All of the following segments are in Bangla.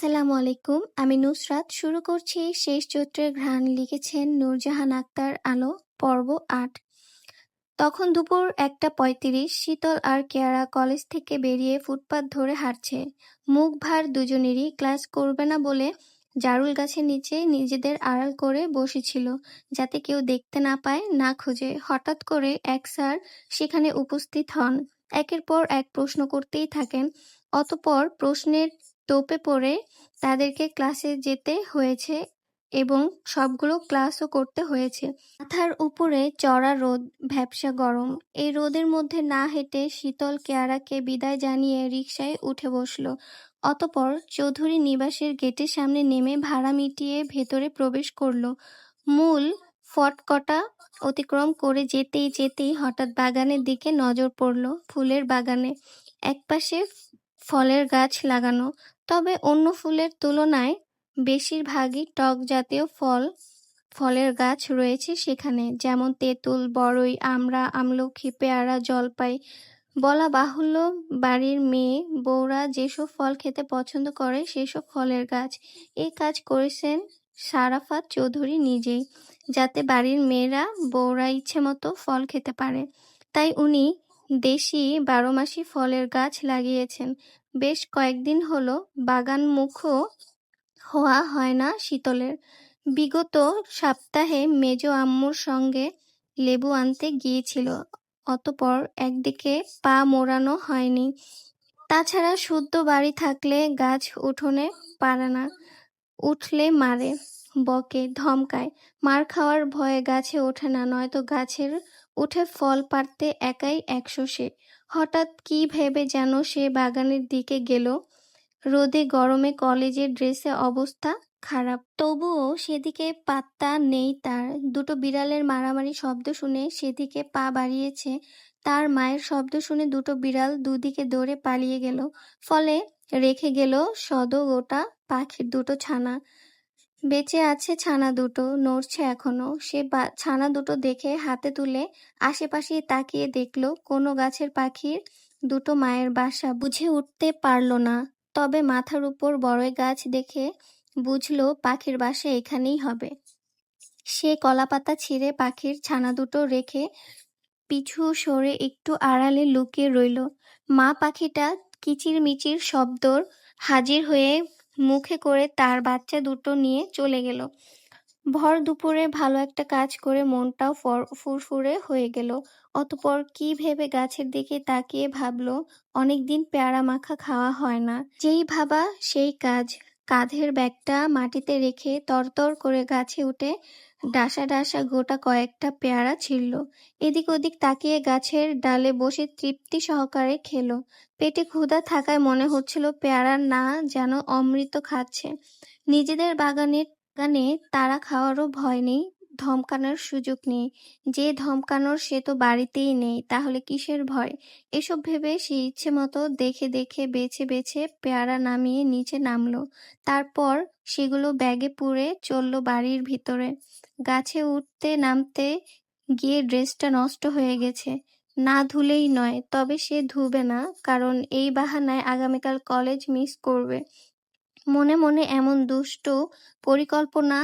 আসসালামু আলাইকুম। আমি নুসরাত। শুরু করছি শেষ চৈত্রের ঘ্রাণ। লিখেছেন নূরজাহান আক্তার আলো। পর্ব ৮। তখন দুপুর ১টা ৩৫। শীতল আর কেয়ারা কলেজ থেকে বেরিয়ে ফুটপাত ধরে হাঁটছে। মুখ ভার দুজনেরই। ক্লাস করবে না বলে জারুল গাছের নিচে নিজেদের আড়াল করে বসেছিল, যাতে কেউ দেখতে না পায়, না খোঁজে। হঠাৎ করে এক স্যার সেখানে উপস্থিত হন। একের পর এক প্রশ্ন করতেই থাকেন। অতঃপর প্রশ্নের তোপে পড়ে তাদেরকে ক্লাসে যেতে হয়েছে এবং সবগুলো ক্লাসও করতে হয়েছে। মাথার উপরে চড়া রোদ, ভ্যাপসা গরম। এই রোদের মধ্যে না হেঁটে শীতল কেয়ারাকে বিদায় জানিয়ে রিকশায় উঠে বসল। অতঃপর চৌধুরী নিবাসের গেটের সামনে নেমে ভাড়া মিটিয়ে ভেতরে প্রবেশ করল। মূল ফটকটা অতিক্রম করে যেতেই যেতেই হঠাৎ বাগানের দিকে নজর পড়ল। ফুলের বাগানে একপাশে ফলের গাছ লাগানো, তবে অন্য ফুলের তুলনায় বেশিরভাগই টক জাতীয় ফলের গাছ রয়েছে সেখানে, যেমন তেঁতুল, বড়ই, আমড়া, আমলকি, পেয়ারা, জলপাই। বলা বাহুল্য, বাড়ির মেয়ে বউরা যেসব ফল খেতে পছন্দ করে সেসব ফলের গাছ। এই কাজ করেছেন সারাফাত চৌধুরী নিজেই, যাতে বাড়ির মেয়েরা বউরা ইচ্ছে মতো ফল খেতে পারে। তাই উনি দেশি ১২ মাসি ফলের গাছ লাগিয়েছেন। বেশ কয়েকদিন হলো বাগানমুখও হওয়া হয় না শীতলের। বিগত সপ্তাহে মেজো আম্মুর সঙ্গে লেবু আনতে গিয়েছিল, অতঃপর একদিকে পা মোড়ানো হয়নি। তাছাড়া শুদ্ধ বাড়ি থাকলে গাছ উঠোনে পারে না, উঠলে মারে, বকে, ধমকায়। মার খাওয়ার ভয়ে গাছে ওঠে না, নয়তো গাছের উঠে ফল পাড়তে একাই ১০০ সে। হঠাৎ কী ভেবে যেন সে বাগানের দিকে গেল। রোদে গরমে কলেজের ড্রেসে অবস্থা খারাপ, তবুও সেদিকে পাত্তা নেই তার। দুটো বিড়ালের মারামারি শব্দ শুনে সেদিকে পা বাড়িয়েছে। তার মায়ের শব্দ শুনে দুটো বিড়াল দুদিকে দৌড়ে পালিয়ে গেল। ফলে রেখে গেল সদগোটা পাখির দুটো ছানা। বেঁচে আছে ছানা দুটো, নড়ছে এখনো। সে ছানা দুটো দেখে হাতে তুলে আশেপাশে তাকিয়ে দেখল কোনো গাছের পাখির দুটো মায়ের বাসা বুঝে উঠতে পারল না। তবে মাথার উপর বড়ই গাছ দেখে বুঝল পাখির বাসা এখানেই হবে। সে কলাপাতা ছিঁড়ে পাখির ছানা দুটো রেখে পিছু সরে একটু আড়ালে লুকিয়ে রইল। মা পাখিটা কিচিরমিচির শব্দর হাজির হয়ে মুখে করে তার বাচ্চা দুটো নিয়ে চলে গেল। ভর দুপুরে ভালো একটা কাজ করে মনটাও ফুরফুরে হয়ে গেল। অতঃপর কি ভেবে গাছের দিকে তাকিয়ে ভাবল, অনেকদিন পেয়ারা মাখা খাওয়া হয় না। যেই ভাবা সেই কাজ। কাঁধের ব্যাগটা মাটিতে রেখে তরতর করে গাছে উঠে ডাসা ডাসা গোটা কয়েকটা পেয়ারা ছিঁড়ল। এদিক ওদিক তাকিয়ে গাছের ডালে বসে তৃপ্তি সহকারে খেল। পেটে ক্ষুধা থাকায় মনে হচ্ছিল পেয়ারা না যেন অমৃত খাচ্ছে। নিজেদের বাগানে তারা খাওয়ারও ভয় নেই, ধমকানোর সুযোগ নেই। যে ধমকানোর সে তো বাড়িতেই নেই, তাহলে কিসের ভয়? এসব ভেবে সে ইচ্ছে মতো দেখে দেখে বেছে বেছে পেয়ারা নামিয়ে নিচে নামলো। তারপর সেগুলো ব্যাগে পুরে চলল বাড়ির ভিতরে। গাছে উঠতে নামতে গিয়ে ড্রেসটা নষ্ট হয়ে গেছে। না ধুলেই নয়, তবে সে ধুবে না, কারণ এই বাহানায় আগামীকাল কলেজ মিস করবে। মনে মনে এমন দুষ্ট পরিকল্পনা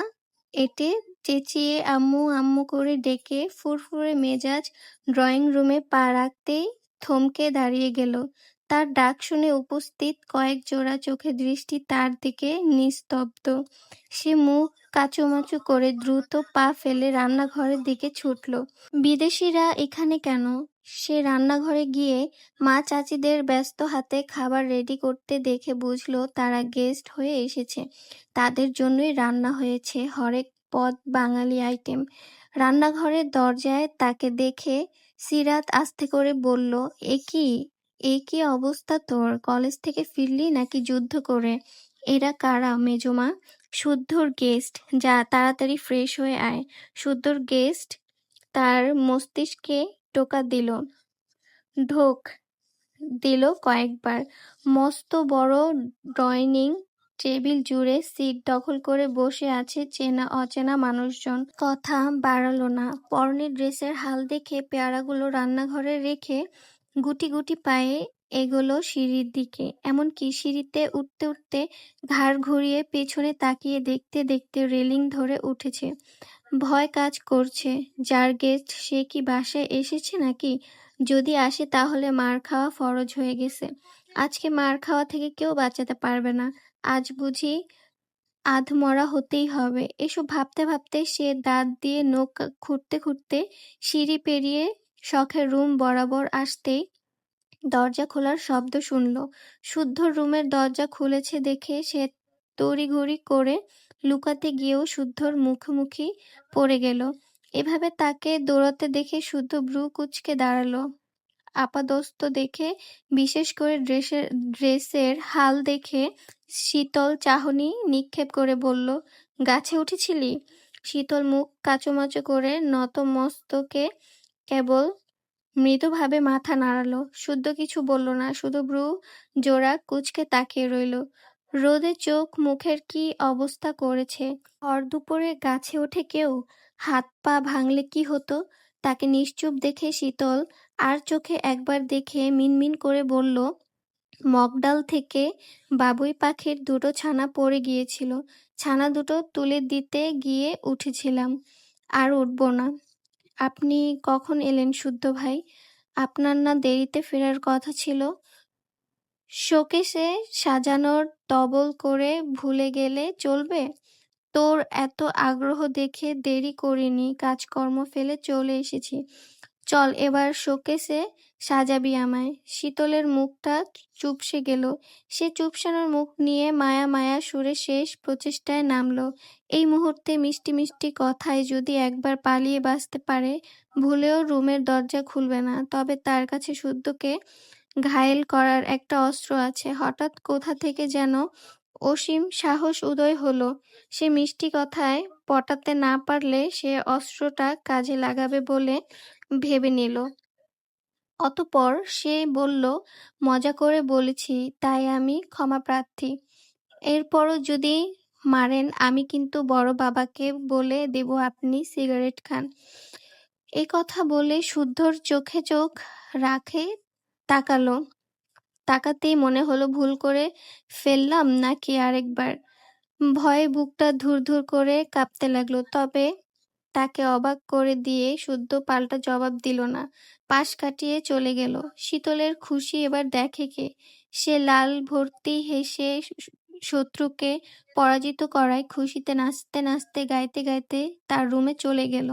এঁটে চেঁচিয়ে আম্মু আম্মু করে ডেকে ফুরফুরে মেজাজ ড্রয়িং রুমে পা রাখতেই থমকে দাঁড়িয়ে গেল। তার ডাক শুনে উপস্থিত কয়েক জোড়া চোখে দৃষ্টি তার দিকে নিস্তব্ধ। সে মুখ কাঁচুমাচু করে দ্রুত পা ফেলে রান্নাঘরের দিকে ছুটল। বিদেশিরা এখানে কেন? সে রান্নাঘরে গিয়ে মা চাচিদের ব্যস্ত হাতে খাবার রেডি করতে দেখে বুঝল তারা গেস্ট হয়ে এসেছে। তাদের জন্যই রান্না হয়েছে হরেক পদ বাঙালি আইটেম। রান্নাঘরের দরজায় তাকে দেখে সিরাত আস্তে করে বলল, এ কি অবস্থা তোর? কলেজ থেকে ফিরলি নাকি যুদ্ধ করে? এরা কারা মেজমা? শুদ্ধর গেস্ট। যা তাড়াতাড়ি ফ্রেশ হয়ে আয়। শুদ্ধর গেস্ট তার মস্তিষ্কে টোকা দিল, ঢোক দিল কয়েকবার। মস্ত বড় ডাইনিং টেবিল জুড়ে সিট দখল করে বসে আছে চেনা অচেনা মানুষজন। কথা বাড়ালো না। পরনের ড্রেসের হাল দেখে পেয়ারাগুলো রান্নাঘরে রেখে গুটি গুটি পায়ে এগোলো সিঁড়ির দিকে। এমনকি সিঁড়িতে উঠতে উঠতে ঘাড় ঘুরিয়ে পেছনে তাকিয়ে দেখতে দেখতে রেলিং ধরে উঠেছে। ভয় কাজ করছে। যার গেস্ট সে কি বাসায় এসেছে নাকি? যদি আসে তাহলে মার খাওয়া ফরজ হয়ে গেছে। আজকে মার খাওয়া থেকে কেউ বাঁচাতে পারবে না। আজ বুঝি আধমরা হতেই হবে। এসব ভাবতে ভাবতে সে দাঁত দিয়ে নখ খুঁটতে খুঁটতে সিঁড়ি পেরিয়ে শখের রুম বরাবর আসতেই দরজা খোলার শব্দ শুনল। শুদ্ধর রুমের দরজা খুলেছে দেখে সে তড়িঘড়ি করে লুকাতে গিয়েও শুদ্ধর মুখোমুখি পড়ে গেল। এভাবে তাকে দৌড়াতে দেখে শুদ্ধ ভ্রু কুঁচকে দাঁড়ালো। আপাদস্ত দেখে, বিশেষ করে ড্রেসের হাল দেখে শীতল চাহনি নিক্ষেপ করে বলল, গাছে উঠেছিলি? শীতল মুখ কাঁচুমাচু করে নত মস্তকে কেবল মৃদুভাবে মাথা নাড়ালো। শুদ্ধ কিছু বলল না, শুধু ভ্রু জোড়া কুঁচকে তাকিয়ে রইল। রোদে চোখ মুখের কি অবস্থা করেছে। ভর দুপুরে গাছে ওঠে কেউ? হাত পা ভাঙলে কি হতো? তাকে নিশ্চুপ দেখে শীতল আর চোখে একবার দেখে মিনমিন করে বলল, মগডাল থেকে বাবুই পাখির দুটো ছানা পড়ে গিয়েছিল। ছানা দুটো তুলে দিতে গিয়ে উঠেছিলাম, আর উঠব না। আপনি কখন এলেন শুদ্ধ ভাই? আপনার না দেরিতে ফেরার কথা ছিল? শোকেসে সাজানোর তবল করে ভুলে গেলে চলবে? তোর এত আগ্রহ দেখে দেরি করিনি, কাজকর্ম ফেলে চলে এসেছি। চল এবার শোকেসে সাজাবি আমায়। শীতলের মুখটা চুপসে গেল। সে চুপসানোর মুখ নিয়ে মায়া মায়া সুরে শেষ প্রচেষ্টায় নামল। এই মুহূর্তে মিষ্টি মিষ্টি কথায় যদি একবার পালিয়ে বাঁচতে পারে, ভুলেও রুমের দরজা খুলবে না। তবে তার কাছে শুদ্ধকে ঘায়েল করার একটা অস্ত্র আছে। হঠাৎ কোথা থেকে যেন অসীম সাহস উদয় হলো। সে মিষ্টি কথায় পটাতে না পারলে সে অস্ত্রটা কাজে লাগাবে বলে ভেবে নিল। অতঃপর সে বলল, মজা করে বলেছি, তাই আমি ক্ষমাপ্রার্থী। এরপরও যদি মারেন আমি কিন্তু বড় বাবাকে বলে দেব আপনি সিগারেট খান। এ কথা বলে শুদ্ধর চোখে চোখ রাখে তাকালো। তাকাতেই মনে হলো ভুল করে ফেললাম নাকি আরেকবার। ভয়ে বুকটা ধুরধুর করে কাঁপতে লাগলো। তবে তাকে অবাক করে দিয়ে শুদ্ধ পাল্টা জবাব দিল না, পাশ কাটিয়ে চলে গেল। শীতলের খুশি এবার দেখে কে? সে লাল ভর্তি হেসে শত্রুকে পরাজিত করায় খুশিতে নাচতে নাচতে গাইতে গাইতে তার রুমে চলে গেল।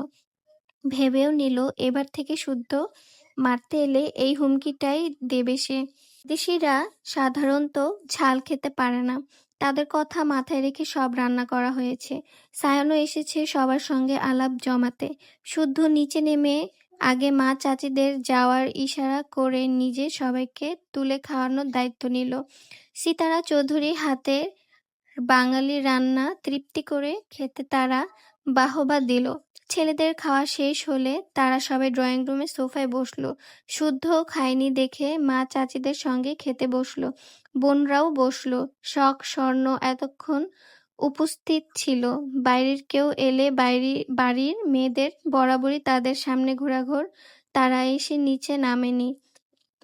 ভেবেও নিল এবার থেকে শুদ্ধ মারতে এলে এই হুমকিটাই দেবে সে। দেশিরা সাধারণত ঝাল খেতে পারে না। তাদের কথা মাথায় রেখে সব রান্না করা হয়েছে। সায়নও এসেছে সবার সঙ্গে আলাপ জমাতে। শুদ্ধ নিচে নেমে আগে মা চাচিদের যাওয়ার ইশারা করে নিজে সবাইকে তুলে খাওয়ানোর দায়িত্ব নিল। সিতারা চৌধুরী হাতে বাঙালি রান্না তৃপ্তি করে খেতে তারা বাহবা দিল। ছেলেদের খাওয়া শেষ হলে তারা সবাই ড্রয়িং রুমে সোফায় বসলো। শুদ্ধও খায়নি দেখে মা চাচিদের সঙ্গে খেতে বসলো। বোনরাও বসলো। শখ স্বর্ণ এতক্ষণ উপস্থিত ছিল। বাইরের কেউ এলে বাড়ির মেয়েদের বরাবরই তাদের সামনে ঘোরাঘোর। তারা এসে নিচে নামেনি।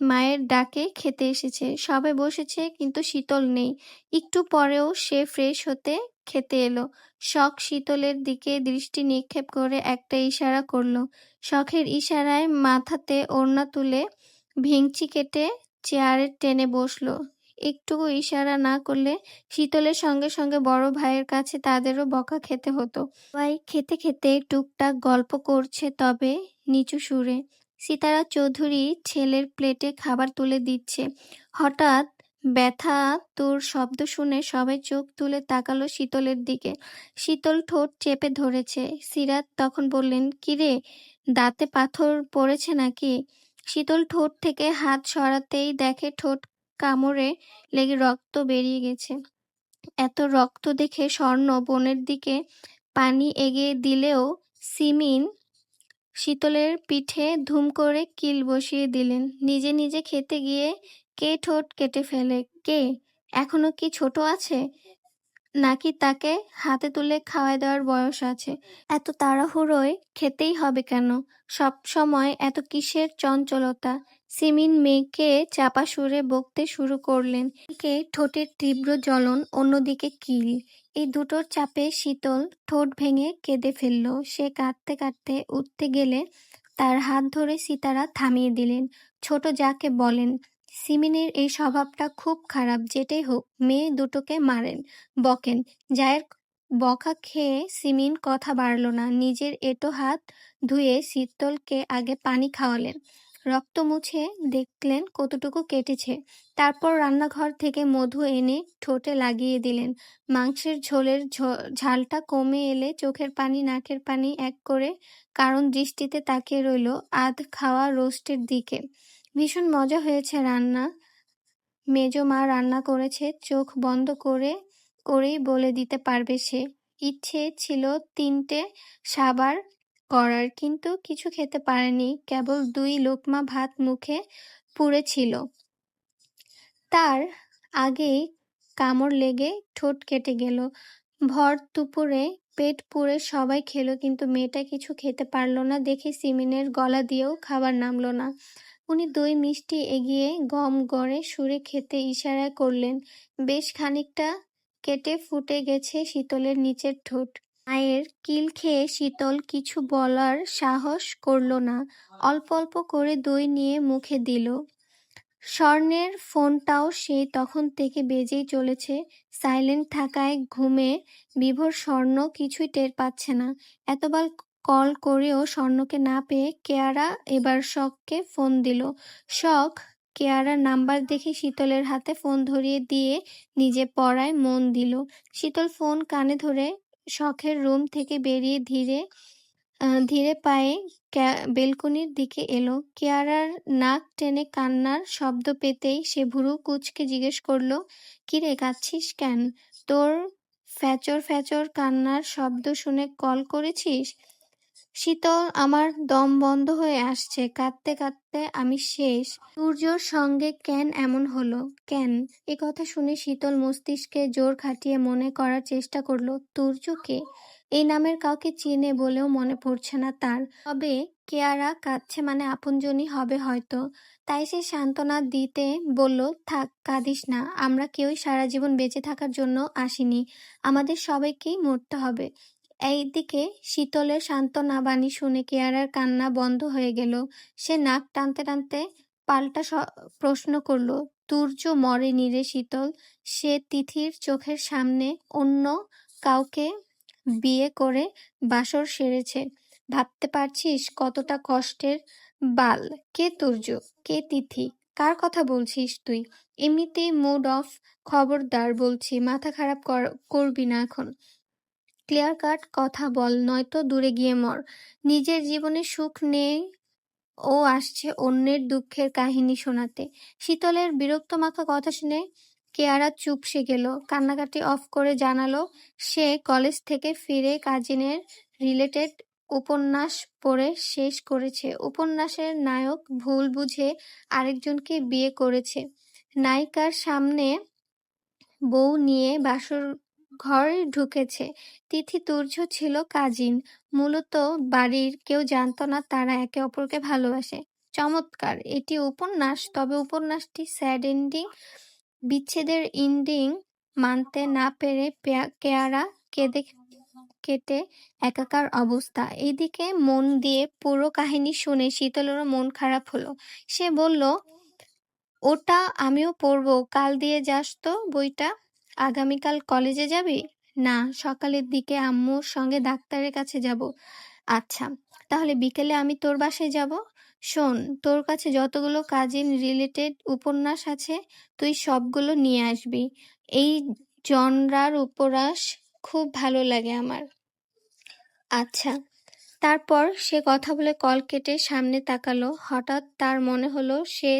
মায়ের ডাকে খেতে এসেছে। সবাই বসেছে কিন্তু শীতল নেই। একটু পরেও সে ফ্রেশ হতে খেতে এলো। শখ শীতলের দিকে দৃষ্টি নিক্ষেপ করে একটা ইশারা করল। শখের ইশারায় মাথাতে ওড়না তুলে ভিংচি কেটে চেয়ারে টেনে বসলো। একটুকু ইশারা না করলে শীতলের সঙ্গে সঙ্গে বড় ভাইয়ের কাছে তাদেরও বকা খেতে হতো। সবাই খেতে খেতে টুকটাক গল্প করছে, তবে নিচু সুরে। সিতারা চৌধুরী ছেলের প্লেটে খাবার তুলে দিচ্ছে। হঠাৎ ব্যথা তোর শব্দ শুনে সবাই চোখ তুলে তাকালো শীতলের দিকে। শীতল ঠোঁট চেপে ধরেছে। সিরাত তখন বললেন, কিরে, দাঁতে পাথর পড়েছে নাকি? শীতল ঠোঁট থেকে হাত সরাতেই দেখে ঠোঁট কামড়ে লেগে রক্ত বেরিয়ে গেছে। এত রক্ত দেখে স্বর্ণ বোনের দিকে পানি এগিয়ে দিলেও সিমিন শীতলের পিঠে ধুম করে কিল বসিয়ে দিলেন। নিজে নিজে খেতে গিয়ে কে ঠোঁট কেটে ফেলে? কে? এখনো কি ছোট আছে, নাকি তাকে হাতে তুলে খাওয়াই দেওয়ার বয়স আছে? এত তাড়াহুড়োয় খেতেই হবে কেন? সব সময় এত কিসের চঞ্চলতা? সিমিন মেয়েকে চাপা সুরে বকতে শুরু করলেন। এদিকে ঠোঁটের তীব্র জ্বলন, অন্যদিকে কিল। এই দুটোর চাপে শীতল ঠোঁট ভেঙে কেঁদে ফেলল। সে কাঁদতে কাঁদতে উঠতে গেলে তার হাত ধরে সিতারা থামিয়ে দিলেন। ছোট যাকে বলেন, সিমিনের এই স্বভাবটা খুব খারাপ। যেটাই হোক, মেয়ে দুটোকে মারেন, বকেন। জায়ের বকা খেয়ে সিমিন কথা বাড়ল না। নিজের এঁটো হাত ধুয়ে শীতলকে আগে পানি খাওয়ালেন। রক্ত মুছে দেখলেন কতটুকু কেটেছে। তারপর রান্নাঘর থেকে মধু এনে ঠোঁটে লাগিয়ে দিলেন। মাংসের ঝোলের ঝালটা কমে এলে চোখের পানি নাকের পানি এক করে কারণ দৃষ্টিতে তাকিয়ে রইল আধ খাওয়া রোস্টের দিকে। ভীষণ মজা হয়েছে রান্না। মেজো মা রান্না করেছে, চোখ বন্ধ করেই বলে দিতে পারবে সে। ইচ্ছে ছিল 3টে সাবার করার, কিন্তু কিছু খেতে পারেনি। কেবল 2 লোকমা ভাত মুখে পুড়েছিল। তার আগেই কামড় লেগে ঠোঁট কেটে গেল। ভর দুপুরে পেট পুড়ে সবাই খেলো, কিন্তু মেয়েটা কিছু খেতে পারল না দেখে সিমিনের গলা দিয়েও খাবার নামল না। উনি দই মিষ্টি এগিয়ে গম গড়ে সুরে খেতে ইশারায় করলেন। বেশ খানিকটা কেটে ফুটে গেছে শীতলের নিচের ঠোঁট। মায়ের কিল খেয়ে শীতল কিছু বলার সাহস করল না। অল্প অল্প করে দই নিয়ে মুখে দিল। স্বর্ণের ফোনটাও সেই তখন থেকে বেজেই চলেছে। সাইলেন্ট থাকায় ঘুমে বিভোর স্বর্ণ কিছুই টের পাচ্ছে না। এতবার কল করেও স্বর্ণকে না পেয়ে কেয়ারা এবার শখকে ফোন দিল। শখ কেয়ারার নাম্বার দেখে শীতলের হাতে ফোন ধরিয়ে দিয়ে নিজে পড়ায় মন দিল। শীতল ফোন কানে ধরে শখের রুম থেকে বেরিয়ে ধীরে পায়ে বেলকনির দিকে এলো। কেয়ারার নাক টেনে কান্নার শব্দ পেতেই সে ভুরু কুঁচকে জিজ্ঞেস করল, কিরে কাঁদছিস কেন? তোর ফ্যাচর ফ্যাচর কান্নার শব্দ শুনে কল করেছিস? শীতল, আমার দম বন্ধ হয়ে আসছে, কাঁদতে কাঁদতে আমি শেষ। সূর্যর সঙ্গে কেন এমন হলো? কেন? এ কথা শুনে শীতল মস্তিষ্কে জোর খাটিয়ে মনে করার চেষ্টা করল। তুর্যকে এই নামের কাউকে চেনে বলেও মনে পড়ছে না তার। তবে কেয়ারা কাঁদছে মানে আপনজনই হবে হয়তো। তাই সে সান্ত্বনা দিতে বলল, থাক কাঁদিস না, আমরা কেউই সারা জীবন বেঁচে থাকার জন্য আসিনি, আমাদের সবাইকেই মরতে হবে। এইদিকে শীতলের সান্ত্বনা বাণী শুনে কেয়ারার কান্না বন্ধ হয়ে গেল। সে নাক টানতে টানতে পাল্টা প্রশ্ন করল, তুর্য মরেনি রে শীতল, সে তিথির চোখের সামনে অন্য কাউকে বিয়ে করে বাসর সেরেছে। ভাবতে পারছিস কতটা কষ্টের? বাল, কে তুর্য, কে তিথি, কার কথা বলছিস তুই? এমনিতেই মুড অফ। খবরদার বলছি, মাথা খারাপ করবি না এখন। ক্লিয়ার কাট কথা বল, নয়তো দূরে গিয়ে মর। নিজের জীবনে সুখ নেই, ও আসছে অন্যের দুঃখের কাহিনী শোনাতে। শীতলের বিরক্ত মাখা কথা শুনে কেয়ারা চুপসে গেল। কান্নাকাটি অফ করে জানালো, সে কলেজ থেকে ফিরে কাজিনের রিলেটেড উপন্যাস পড়ে শেষ করেছে। উপন্যাসের নায়ক ভুল বুঝে আরেকজনকে বিয়ে করেছে। নায়িকার সামনে বউ নিয়ে বাসর ঘরে ঢুকেছে। তিথি তুর্য ছিল কাজিন। মূলত বাড়ির কেউ জানতো না তারা একে অপরকে ভালোবাসে। চমৎকার, এটি উপন্যাস। তবে উপন্যাসটি স্যাড এন্ডিং, বিচ্ছেদের এন্ডিং মানতে না পেরে কেয়ারা কেঁদে কেটে একাকার অবস্থা। এইদিকে মন দিয়ে পুরো কাহিনী শুনে শীতলেরও মন খারাপ হলো। সে বলল, ওটা আমিও পড়বো, কাল দিয়ে যাস তো বইটা। আগামীকাল কলেজে যাবি? না, সকালের দিকে আম্মুর সঙ্গে ডাক্তারের কাছে যাব। আচ্ছা, তাহলে বিকেলে আমি তোর বাসায় যাব। শোন, তোর কাছে যতগুলো কাজিন রিলেটেড উপন্যাস আছে তুই সবগুলো নিয়ে আসবি। এই জনরার উপন্যাস খুব ভালো লাগে আমার। আচ্ছা। তারপর সে কথা বলে কল কেটে সামনে তাকালো। হঠাৎ তার মনে হলো সে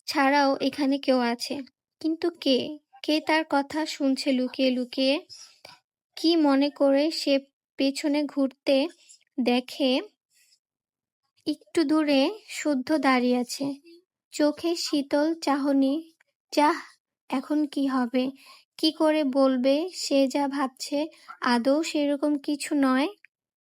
ছাড়াও এখানে কেউ আছে। কিন্তু কে? কে তার কথা শুনছে লুকিয়ে লুকিয়ে? কি মনে করে সে পেছনে ঘুরতে দেখে একটু দূরে শুদ্ধ দাঁড়িয়ে আছে, চোখে শীতল চাহনি। যাহ, এখন কি হবে? কি করে বলবে সে যা ভাবছে আদৌ সেরকম কিছু নয়?